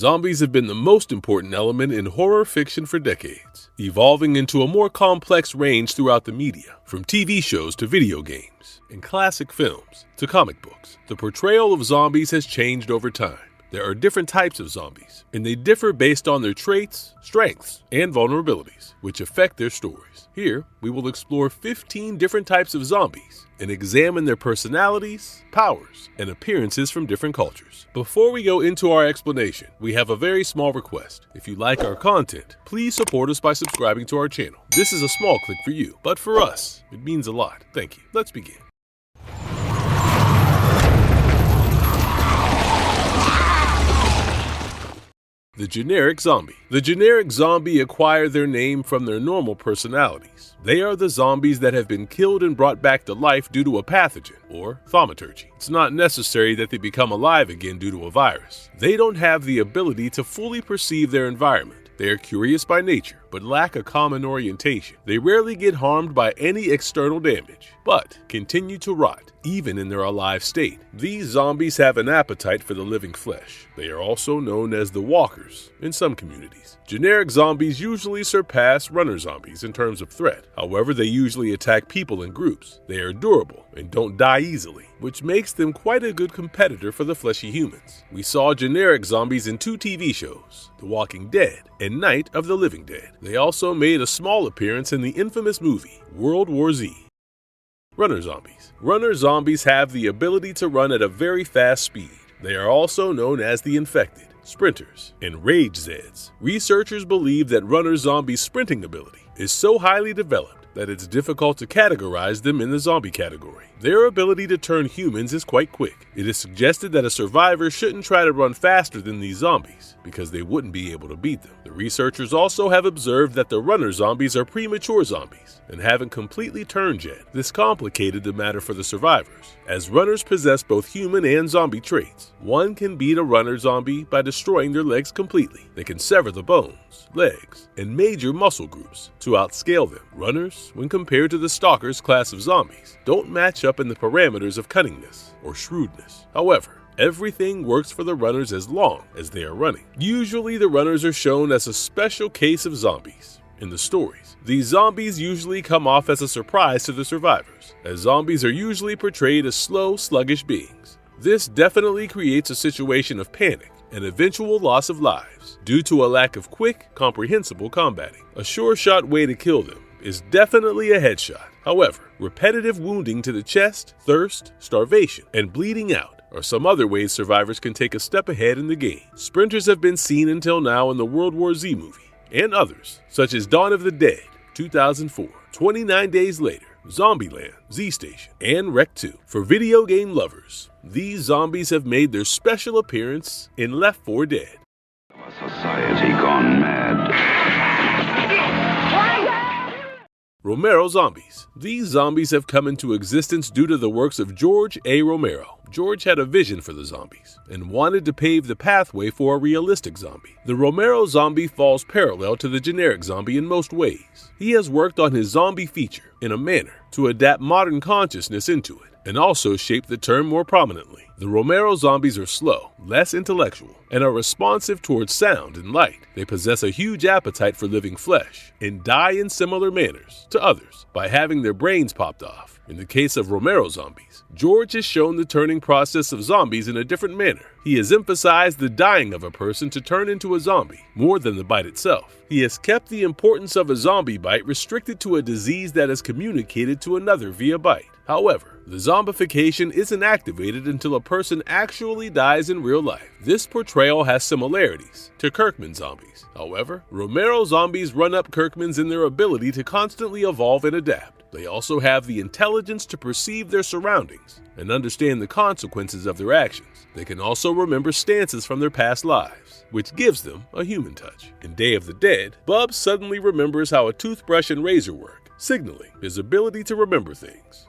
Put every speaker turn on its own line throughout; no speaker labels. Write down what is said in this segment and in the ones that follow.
Zombies have been the most important element in horror fiction for decades, evolving into a more complex range throughout the media, from TV shows to video games, and classic films to comic books. The portrayal of zombies has changed over time. There are different types of zombies, and they differ based on their traits, strengths, and vulnerabilities, which affect their stories. Here, we will explore 15 different types of zombies and examine their personalities, powers, and appearances from different cultures. Before we go into our explanation, we have a very small request. If you like our content, please support us by subscribing to our channel. This is a small click for you, but for us, it means a lot. Thank you. Let's begin. The generic zombie. The generic zombie acquire their name from their normal personalities. They are the zombies that have been killed and brought back to life due to a pathogen, or thaumaturgy. It's not necessary that they become alive again due to a virus. They don't have the ability to fully perceive their environment. They are curious by nature, but lack a common orientation. They rarely get harmed by any external damage, but continue to rot, even in their alive state. These zombies have an appetite for the living flesh. They are also known as the walkers in some communities. Generic zombies usually surpass runner zombies in terms of threat. However, they usually attack people in groups. They are durable and don't die easily, which makes them quite a good competitor for the fleshy humans. We saw generic zombies in 2 TV shows, The Walking Dead and Night of the Living Dead. They also made a small appearance in the infamous movie World War Z. Runner zombies. Runner zombies have the ability to run at a very fast speed. They are also known as the infected, sprinters, and rage Zeds. Researchers believe that runner zombies' sprinting ability is so highly developed that it's difficult to categorize them in the zombie category. Their ability to turn humans is quite quick. It is suggested that a survivor shouldn't try to run faster than these zombies because they wouldn't be able to beat them. The researchers also have observed that the runner zombies are premature zombies and haven't completely turned yet. This complicated the matter for the survivors, as runners possess both human and zombie traits. One can beat a runner zombie by destroying their legs completely. They can sever the bones, legs, and major muscle groups to outscale them. Runners, when compared to the Stalker's class of zombies, don't match up in the parameters of cunningness or shrewdness. However, everything works for the runners as long as they are running. Usually the runners are shown as a special case of zombies in the stories. These zombies usually come off as a surprise to the survivors, as zombies are usually portrayed as slow, sluggish beings. This definitely creates a situation of panic and eventual loss of lives due to a lack of quick, comprehensible combating. A sure-shot way to kill them is definitely a headshot. However, repetitive wounding to the chest, thirst, starvation, and bleeding out are some other ways survivors can take a step ahead in the game. Sprinters have been seen until now in the World War Z movie, and others, such as Dawn of the Dead, 2004, 29 Days Later, Zombieland, Z-Station, and Wreck 2. For video game lovers, these zombies have made their special appearance in Left 4 Dead.
A society gone mad.
Romero zombies. These zombies have come into existence due to the works of George A. Romero. George had a vision for the zombies and wanted to pave the pathway for a realistic zombie. The Romero zombie falls parallel to the generic zombie in most ways. He has worked on his zombie feature in a manner to adapt modern consciousness into it and also shape the term more prominently. The Romero zombies are slow, less intellectual, and are responsive towards sound and light. They possess a huge appetite for living flesh and die in similar manners to others by having their brains popped off. In the case of Romero zombies, George has shown the turning process of zombies in a different manner. He has emphasized the dying of a person to turn into a zombie more than the bite itself. He has kept the importance of a zombie bite restricted to a disease that is communicated to another via bite. However, the zombification isn't activated until a person actually dies in real life. This portrayal has similarities to Kirkman zombies. However, Romero zombies run up Kirkman's in their ability to constantly evolve and adapt. They also have the intelligence to perceive their surroundings and understand the consequences of their actions. They can also remember stances from their past lives, which gives them a human touch. In Day of the Dead, Bub suddenly remembers how a toothbrush and razor work, signaling his ability to remember things.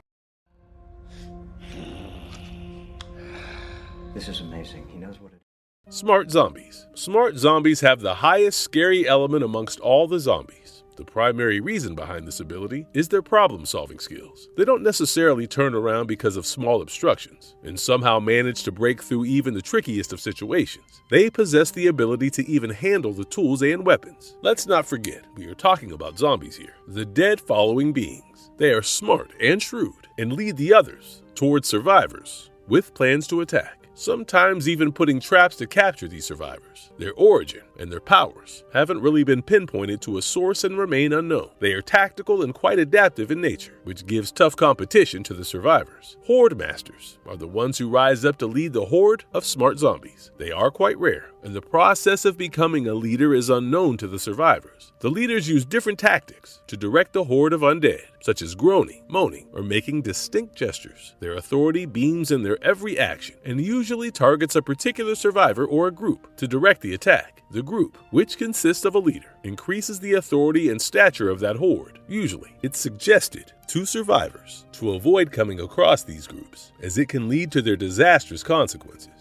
This is amazing. He knows what it is.
Smart zombies. Smart zombies have the highest scary element amongst all the zombies. The primary reason behind this ability is their problem-solving skills. They don't necessarily turn around because of small obstructions and somehow manage to break through even the trickiest of situations. They possess the ability to even handle the tools and weapons. Let's not forget, we are talking about zombies here, the dead following beings. They are smart and shrewd and lead the others towards survivors with plans to attack, sometimes even putting traps to capture these survivors. Their origin and their powers haven't really been pinpointed to a source and remain unknown. They are tactical and quite adaptive in nature, which gives tough competition to the survivors. Horde masters are the ones who rise up to lead the horde of smart zombies. They are quite rare, and the process of becoming a leader is unknown to the survivors. The leaders use different tactics to direct the horde of undead, such as groaning, moaning, or making distinct gestures. Their authority beams in their every action and usually targets a particular survivor or a group to direct the attack. The group, which consists of a leader, increases the authority and stature of that horde. Usually, it's suggested to survivors to avoid coming across these groups, as it can lead to their disastrous consequences.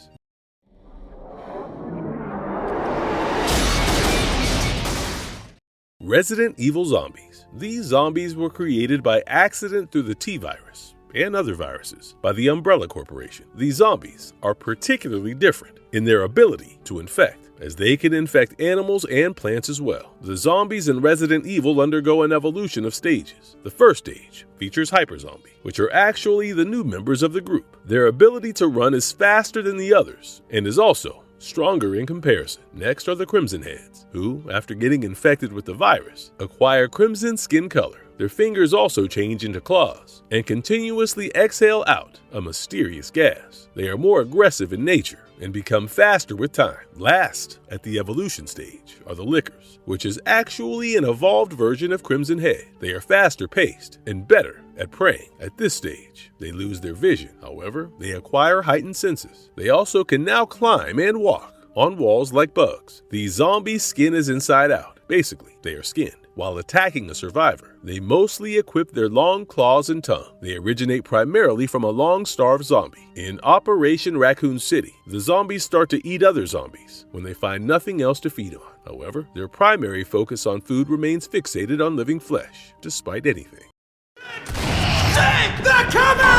Resident Evil zombies. These zombies were created by accident through the T-virus and other viruses by the Umbrella Corporation. These zombies are particularly different in their ability to infect, as they can infect animals and plants as well. The zombies in Resident Evil undergo an evolution of stages. The first stage features Hyper Zombie, which are actually the new members of the group. Their ability to run is faster than the others and is also stronger in comparison. Next are the Crimson Heads, who, after getting infected with the virus, acquire crimson skin color. Their fingers also change into claws and continuously exhale out a mysterious gas. They are more aggressive in nature and become faster with time. Last, at the evolution stage, are the Lickers, which is actually an evolved version of Crimson Head. They are faster paced and better at preying. At this stage, they lose their vision. However, they acquire heightened senses. They also can now climb and walk on walls like bugs. The zombie's skin is inside out. Basically, they are skinned. While attacking a survivor, they mostly equip their long claws and tongue. They originate primarily from a long-starved zombie. In Operation Raccoon City, the zombies start to eat other zombies when they find nothing else to feed on. However, their primary focus on food remains fixated on living flesh, despite anything.
Take the cover!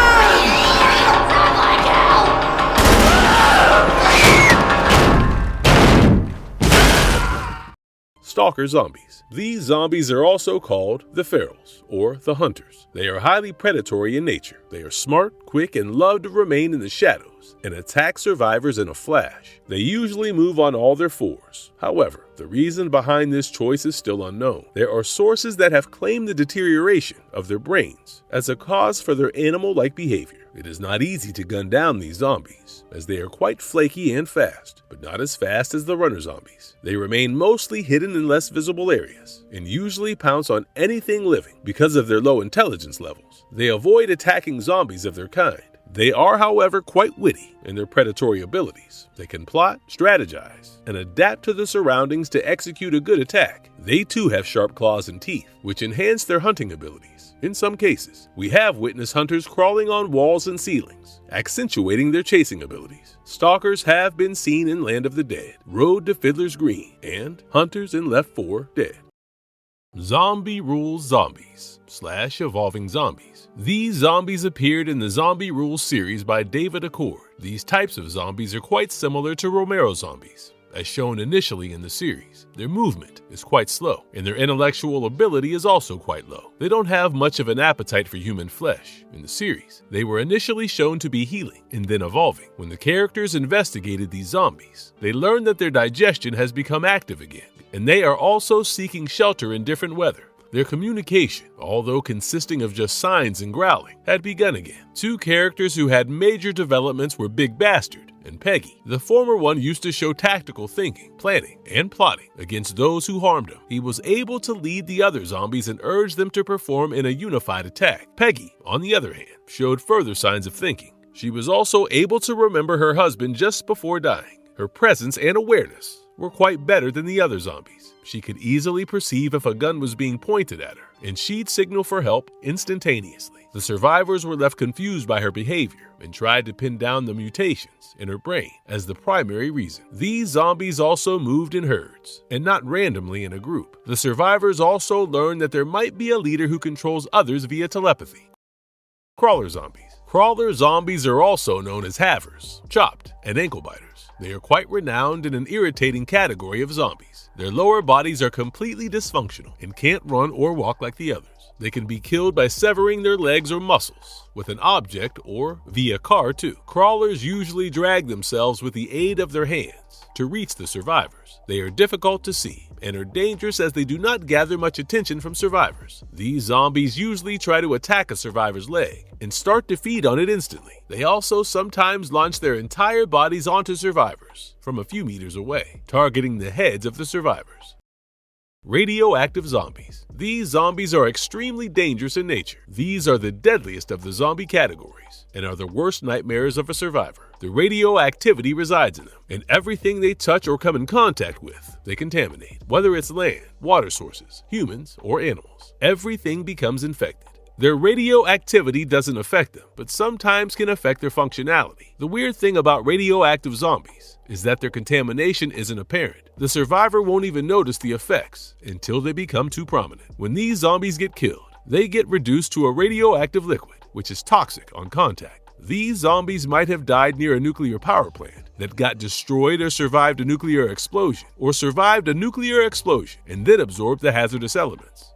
Stalker zombies. These zombies are also called the Ferals, or the Hunters. They are highly predatory in nature. They are smart, quick, and love to remain in the shadows and attack survivors in a flash. They usually move on all their fours. However, the reason behind this choice is still unknown. There are sources that have claimed the deterioration of their brains as a cause for their animal-like behavior. It is not easy to gun down these zombies, as they are quite flaky and fast, but not as fast as the runner zombies. They remain mostly hidden in less visible areas, and usually pounce on anything living because of their low intelligence levels. They avoid attacking zombies of their kind. They are, however, quite witty in their predatory abilities. They can plot, strategize, and adapt to the surroundings to execute a good attack. They too have sharp claws and teeth, which enhance their hunting abilities. In some cases, we have witnessed hunters crawling on walls and ceilings, accentuating their chasing abilities. Stalkers have been seen in Land of the Dead, Road to Fiddler's Green, and Hunters in Left 4 Dead. Zombie Rules Zombies / Evolving Zombies. These zombies appeared in the Zombie Rules series by David Accord. These types of zombies are quite similar to Romero zombies, as shown initially in the series. Their movement is quite slow, and their intellectual ability is also quite low. They don't have much of an appetite for human flesh. In the series, they were initially shown to be healing and then evolving. When the characters investigated these zombies, they learned that their digestion has become active again, and they are also seeking shelter in different weather. Their communication, although consisting of just signs and growling, had begun again. Two characters who had major developments were Big Bastard and Peggy. The former one used to show tactical thinking, planning, and plotting against those who harmed him. He was able to lead the other zombies and urge them to perform in a unified attack. Peggy, on the other hand, showed further signs of thinking. She was also able to remember her husband just before dying. Her presence and awareness were quite better than the other zombies. She could easily perceive if a gun was being pointed at her, and she'd signal for help instantaneously. The survivors were left confused by her behavior and tried to pin down the mutations in her brain as the primary reason. These zombies also moved in herds, and not randomly in a group. The survivors also learned that there might be a leader who controls others via telepathy. Crawler zombies. Crawler zombies are also known as havers, chopped, and ankle biters. They are quite renowned in an irritating category of zombies. Their lower bodies are completely dysfunctional and can't run or walk like the others. They can be killed by severing their legs or muscles with an object or via car too. Crawlers usually drag themselves with the aid of their hands to reach the survivors. They are difficult to see and are dangerous as they do not gather much attention from survivors. These zombies usually try to attack a survivor's leg and start to feed on it instantly. They also sometimes launch their entire bodies onto survivors from a few meters away, targeting the heads of the survivors. Radioactive zombies. These zombies are extremely dangerous in nature. These are the deadliest of the zombie categories and are the worst nightmares of a survivor. The radioactivity resides in them, and everything they touch or come in contact with, they contaminate. Whether it's land, water sources, humans, or animals, everything becomes infected. Their radioactivity doesn't affect them, but sometimes can affect their functionality. The weird thing about radioactive zombies is that their contamination isn't apparent. The survivor won't even notice the effects until they become too prominent. When these zombies get killed, they get reduced to a radioactive liquid, which is toxic on contact. These zombies might have died near a nuclear power plant that got destroyed or survived a nuclear explosion, and then absorbed the hazardous elements.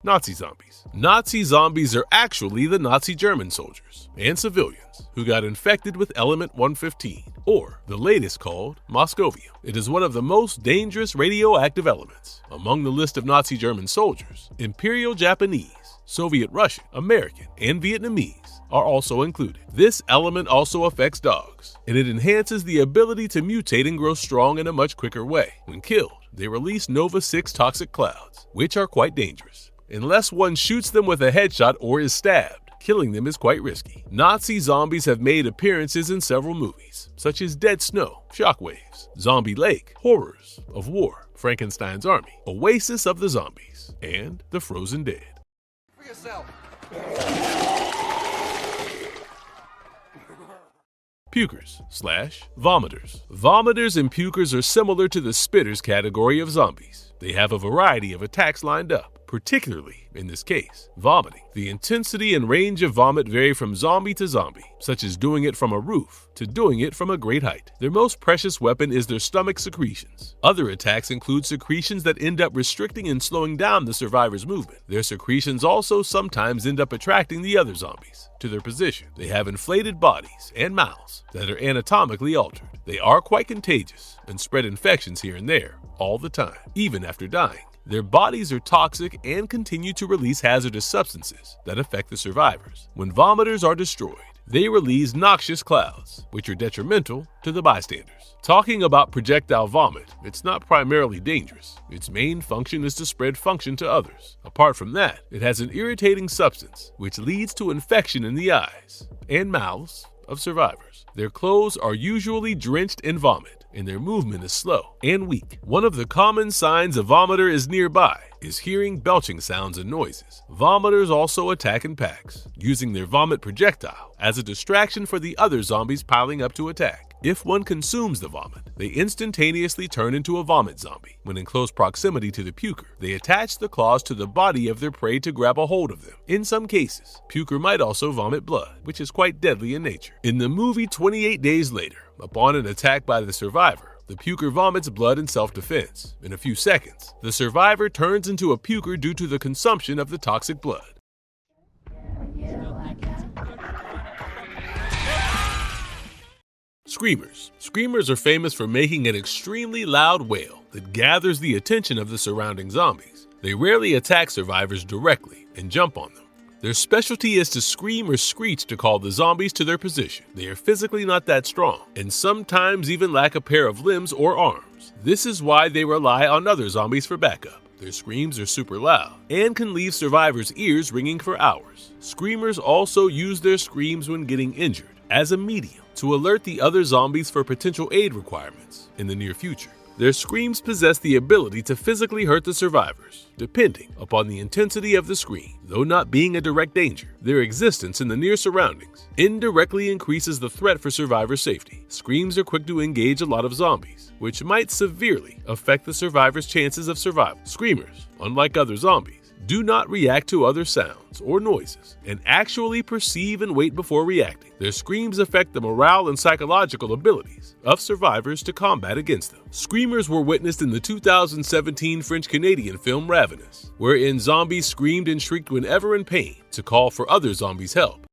Nazi zombies. Nazi zombies are actually the Nazi German soldiers and civilians who got infected with element 115, or the latest called Moscovium. It is one of the most dangerous radioactive elements. Among the list of Nazi German soldiers, Imperial Japanese, Soviet Russian, American, and Vietnamese are also included. This element also affects dogs, and it enhances the ability to mutate and grow strong in a much quicker way. When killed, they release Nova 6 toxic clouds, which are quite dangerous. Unless one shoots them with a headshot or is stabbed, killing them is quite risky. Nazi zombies have made appearances in several movies, such as Dead Snow, Shockwaves, Zombie Lake, Horrors of War, Frankenstein's Army, Oasis of the Zombies, and The Frozen Dead.
For yourself.
Pukers/vomitors. Vomitors and pukers are similar to the spitters category of zombies. They have a variety of attacks lined up, particularly in this case, vomiting. The intensity and range of vomit vary from zombie to zombie, such as doing it from a roof to doing it from a great height. Their most precious weapon is their stomach secretions. Other attacks include secretions that end up restricting and slowing down the survivor's movement. Their secretions also sometimes end up attracting the other zombies to their position. They have inflated bodies and mouths that are anatomically altered. They are quite contagious and spread infections here and there all the time, even after dying. Their bodies are toxic and continue to release hazardous substances that affect the survivors. When vomitors are destroyed, they release noxious clouds, which are detrimental to the bystanders. Talking about projectile vomit, it's not primarily dangerous. Its main function is to spread function to others. Apart from that, it has an irritating substance, which leads to infection in the eyes and mouths of survivors. Their clothes are usually drenched in vomit, and their movement is slow and weak. One of the common signs a vomiter is nearby is hearing belching sounds and noises. Vomiters also attack in packs, using their vomit projectile as a distraction for the other zombies piling up to attack. If one consumes the vomit, they instantaneously turn into a vomit zombie. When in close proximity to the puker, they attach the claws to the body of their prey to grab a hold of them. In some cases, puker might also vomit blood, which is quite deadly in nature. In the movie 28 Days Later, upon an attack by the survivor, the puker vomits blood in self-defense. In a few seconds, the survivor turns into a puker due to the consumption of the toxic blood. Screamers. Screamers are famous for making an extremely loud wail that gathers the attention of the surrounding zombies. They rarely attack survivors directly and jump on them. Their specialty is to scream or screech to call the zombies to their position. They are physically not that strong, and sometimes even lack a pair of limbs or arms. This is why they rely on other zombies for backup. Their screams are super loud and can leave survivors' ears ringing for hours. Screamers also use their screams when getting injured as a medium to alert the other zombies for potential aid requirements in the near future. Their screams possess the ability to physically hurt the survivors, depending upon the intensity of the scream. Though not being a direct danger, their existence in the near surroundings indirectly increases the threat for survivor safety. Screams are quick to engage a lot of zombies, which might severely affect the survivor's chances of survival. Screamers, unlike other zombies, do not react to other sounds or noises and actually perceive and wait before reacting. Their screams affect the morale and psychological abilities of survivors to combat against them. Screamers were witnessed in the 2017 French-Canadian film Ravenous, wherein zombies screamed and shrieked whenever in pain to call for other zombies' help.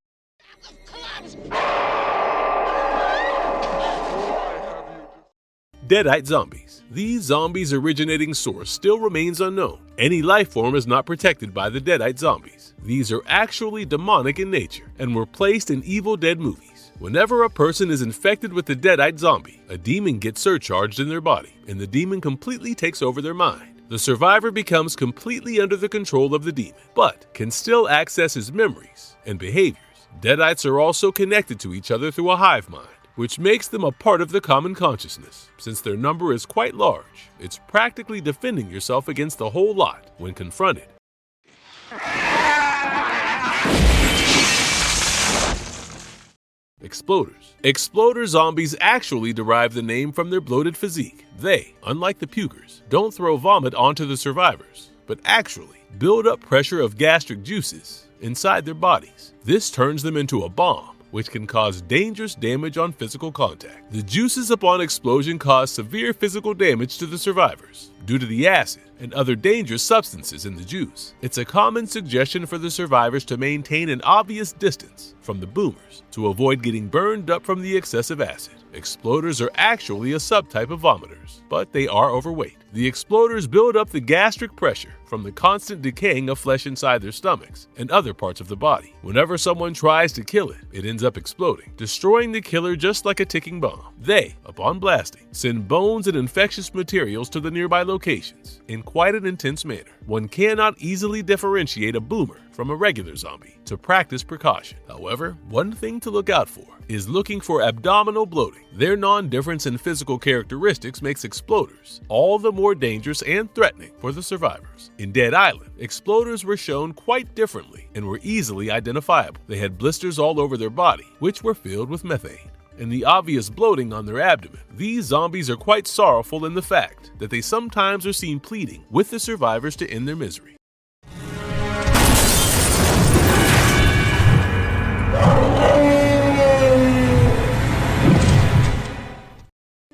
Deadite zombies. These zombies' originating source still remains unknown. Any life form is not protected by the Deadite zombies. These are actually demonic in nature and were placed in Evil Dead movies. Whenever a person is infected with the Deadite zombie, a demon gets surcharged in their body, and the demon completely takes over their mind. The survivor becomes completely under the control of the demon, but can still access his memories and behaviors. Deadites are also connected to each other through a hive mind, which makes them a part of the common consciousness. Since their number is quite large, it's practically defending yourself against the whole lot when confronted. Exploders. Exploder zombies actually derive the name from their bloated physique. They, unlike the Pukers, don't throw vomit onto the survivors, but actually build up pressure of gastric juices inside their bodies. This turns them into a bomb, which can cause dangerous damage on physical contact. The juices upon explosion cause severe physical damage to the survivors due to the acid and other dangerous substances in the juice. It's a common suggestion for the survivors to maintain an obvious distance from the boomers to avoid getting burned up from the excessive acid. Exploders are actually a subtype of vomitors, but they are overweight. The exploders build up the gastric pressure from the constant decaying of flesh inside their stomachs and other parts of the body. Whenever someone tries to kill it, it ends up exploding, destroying the killer just like a ticking bomb. They, upon blasting, send bones and infectious materials to the nearby locations in quite an intense manner. One cannot easily differentiate a boomer from a regular zombie to practice precaution. However, one thing to look out for is looking for abdominal bloating. Their non-difference in physical characteristics makes exploders all the more dangerous and threatening for the survivors. In Dead Island, exploders were shown quite differently and were easily identifiable. They had blisters all over their body, which were filled with methane, and the obvious bloating on their abdomen. These zombies are quite sorrowful in the fact that they sometimes are seen pleading with the survivors to end their misery.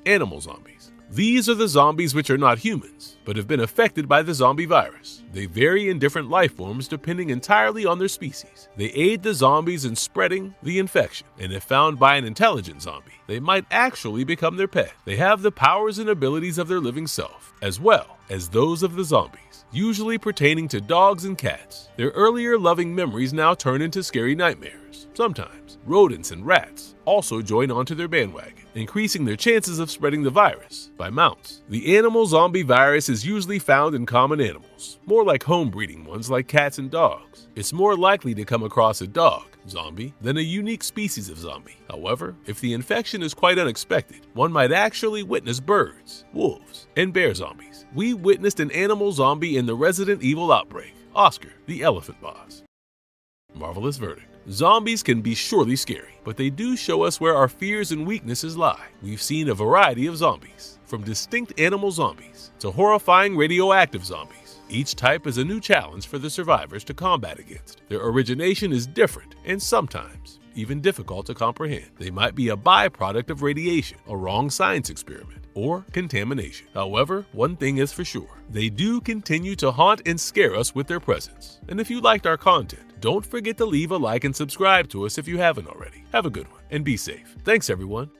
Animal zombies. These are the zombies which are not humans, but have been affected by the zombie virus. They vary in different life forms depending entirely on their species. They aid the zombies in spreading the infection, and if found by an intelligent zombie, they might actually become their pet. They have the powers and abilities of their living self, as well as those of the zombies, usually pertaining to dogs and cats. Their earlier loving memories now turn into scary nightmares. Sometimes, rodents and rats also join onto their bandwagon, increasing their chances of spreading the virus by mounts. The animal zombie virus is usually found in common animals, more like home-breeding ones like cats and dogs. It's more likely to come across a dog zombie than a unique species of zombie. However, if the infection is quite unexpected, one might actually witness birds, wolves, and bear zombies. We witnessed an animal zombie in the Resident Evil outbreak, Oscar, the elephant boss. Marvelous verdict. Zombies can be surely scary, but they do show us where our fears and weaknesses lie. We've seen a variety of zombies, from distinct animal zombies to horrifying radioactive zombies. Each type is a new challenge for the survivors to combat against. Their origination is different and sometimes even difficult to comprehend. They might be a byproduct of radiation, a wrong science experiment, or contamination. However, one thing is for sure, they do continue to haunt and scare us with their presence. And if you liked our content, don't forget to leave a like and subscribe to us if you haven't already. Have a good one and be safe. Thanks everyone.